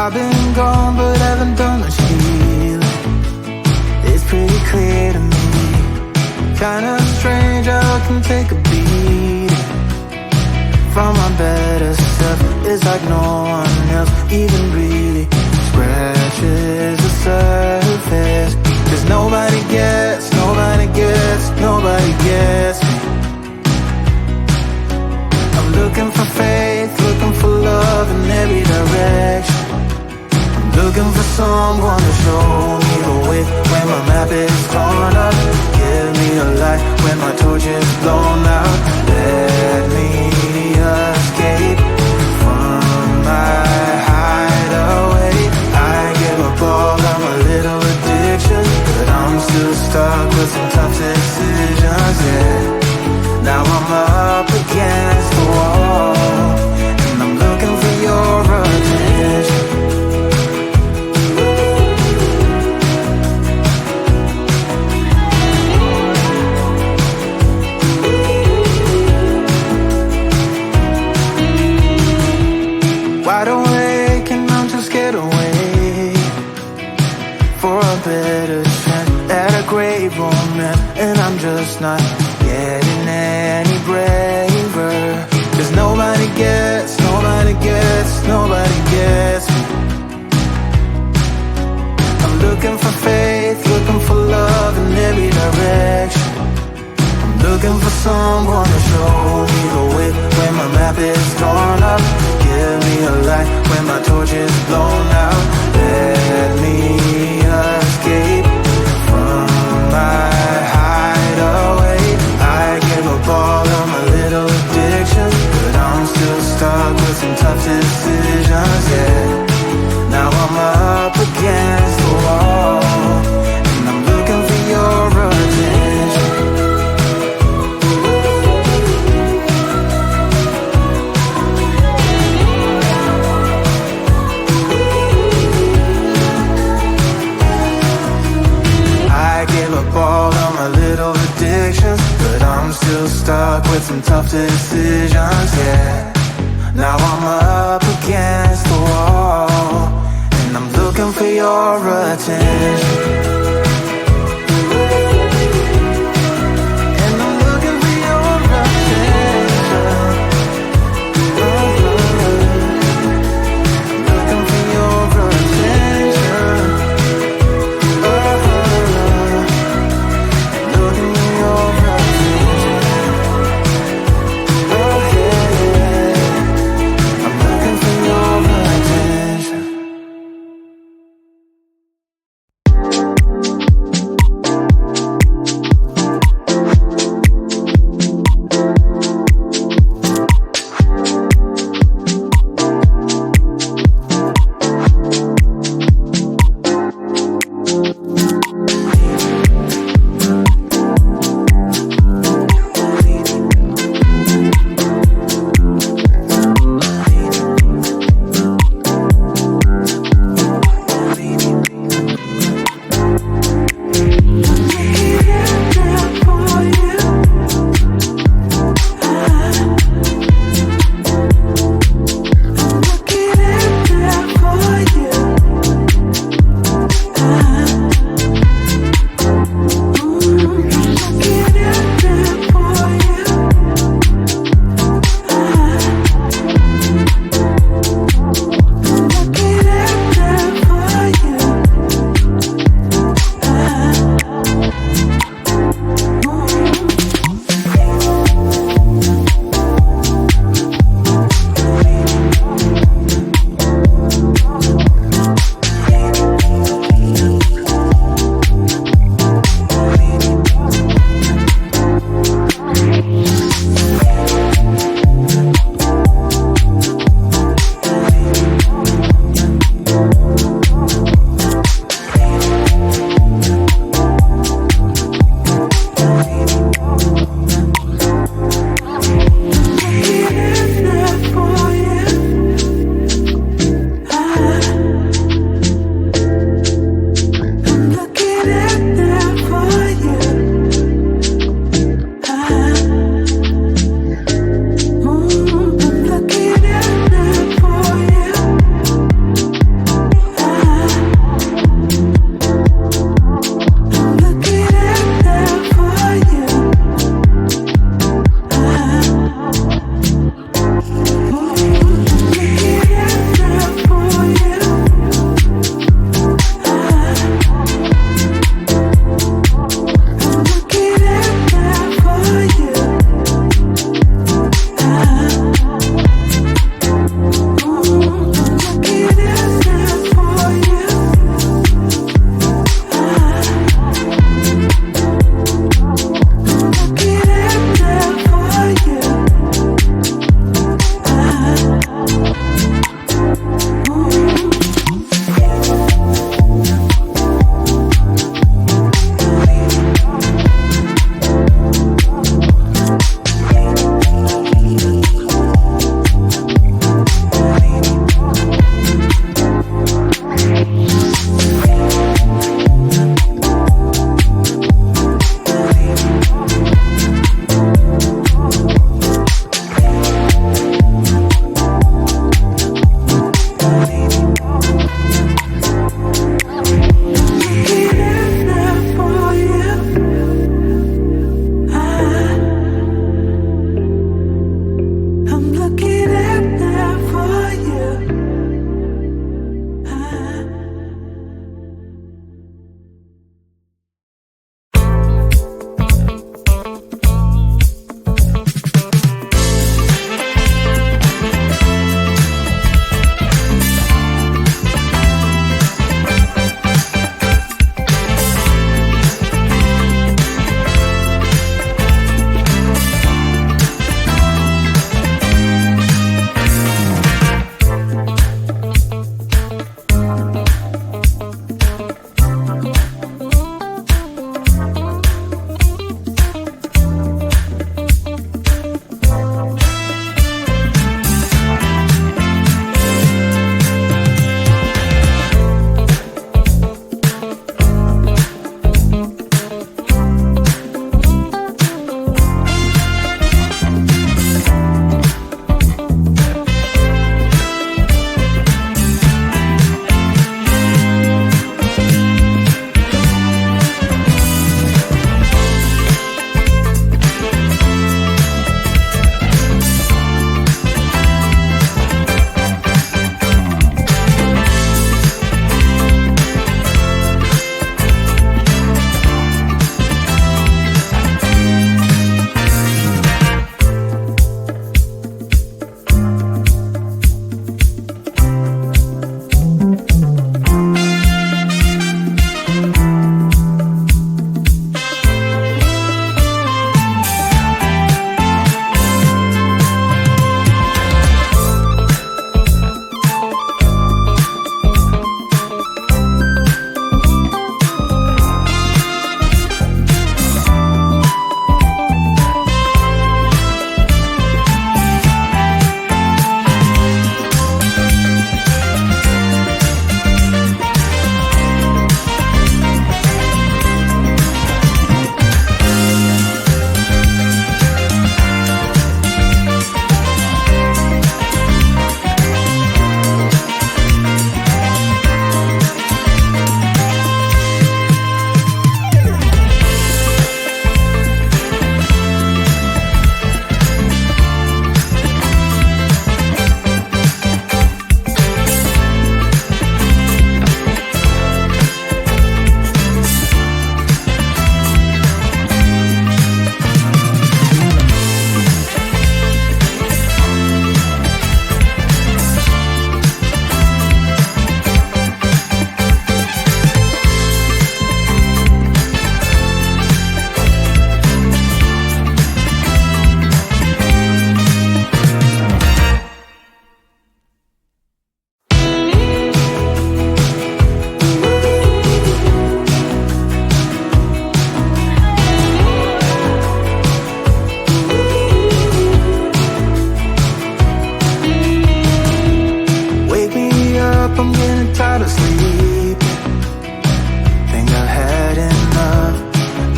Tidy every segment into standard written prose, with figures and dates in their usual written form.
I've been gone but haven't done much healing. It's pretty clear to me, kinda strange how I can take a beating from my better self. It's like no one else even really scratches the surface. Cause nobody gets, nobody gets, nobody gets me. I'm looking for faith, looking for love in every direction. I'm looking for someone to show me the way when my map is torn up. Give me a light when my torch is blown out. Let me escape from my hideaway. I give up all of my little addictions, but I'm still stuck with some tough decisions, yeah. Now I'm up against the wall, and I'm looking for your attention. Wide awake and I'm too scared away for a better chance at a great romance, and I'm just not getting any braver. Cause nobody gets, nobody gets, nobody gets me. I'm looking for faith, looking for love in every direction. I'm looking for someone to show me the way when my map is torn up. Give me a light when my torch is blown out. Let me escape from my hideaway. I give up all of my little addictions, but I'm still stuck with some tough decisions, yeah. Now I'm up against the wall, and I'm looking for your attention. I give up all of my little addictions, but I'm still stuck with some tough decisions, yeah. Now I'm up against the wall, and I'm looking for your attention. And I'm looking for your attention. Looking for your attention. Looking for your attention.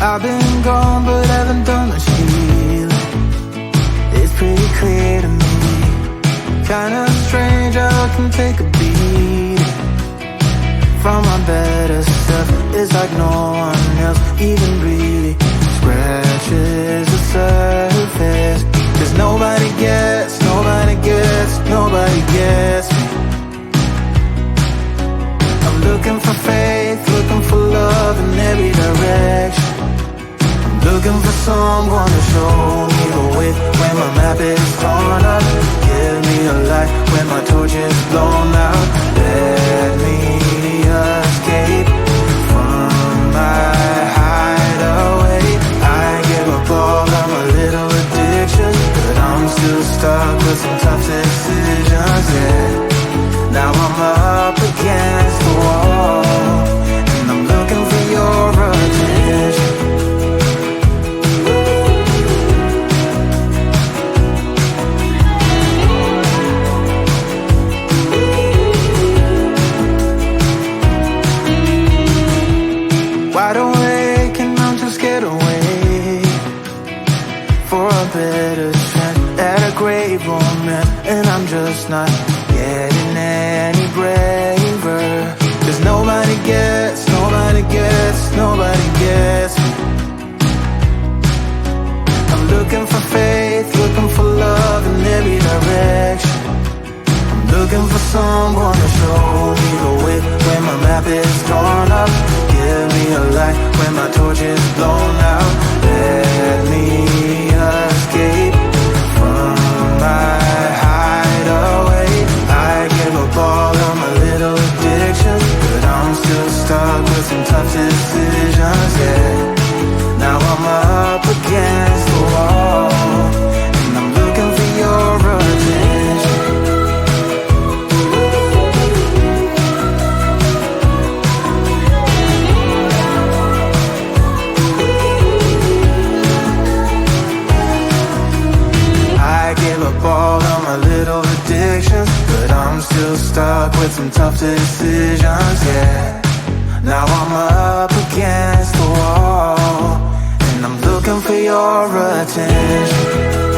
I've been gone but haven't done much healing. It's pretty clear to me, kinda strange how I can take a beat from my better self. It's like no one else even really scratches the surface. Cause nobody gets me. I'm looking for faith, looking for love in every direction. I'm looking for someone to show me the way when my map is torn up. Give me a light when my torch is blown out. Let me escape from my hideaway. I give up all of my little addictions, but I'm still stuck with some tough decisions, yeah. Now I'm up against the wall, and I'm looking for your attention. Wide awake and I'm just scared away for a better chance at a great romance, and I'm just not getting any breath. nobody gets me. I'm looking for faith, looking for love in every direction. I'm looking for someone to show me the way when my map is torn up. Give me a light when my torch is blown out. Let me escape from my hideaway. I give up all of my little addictions, but I'm still stuck with some tough decisions, yeah. Now I'm up against the wall, and I'm looking for your attention. I gave up all of my little addictions, but I'm still stuck with some tough decisions, yeah. Now I'm up against the wall, and I'm looking for your attention.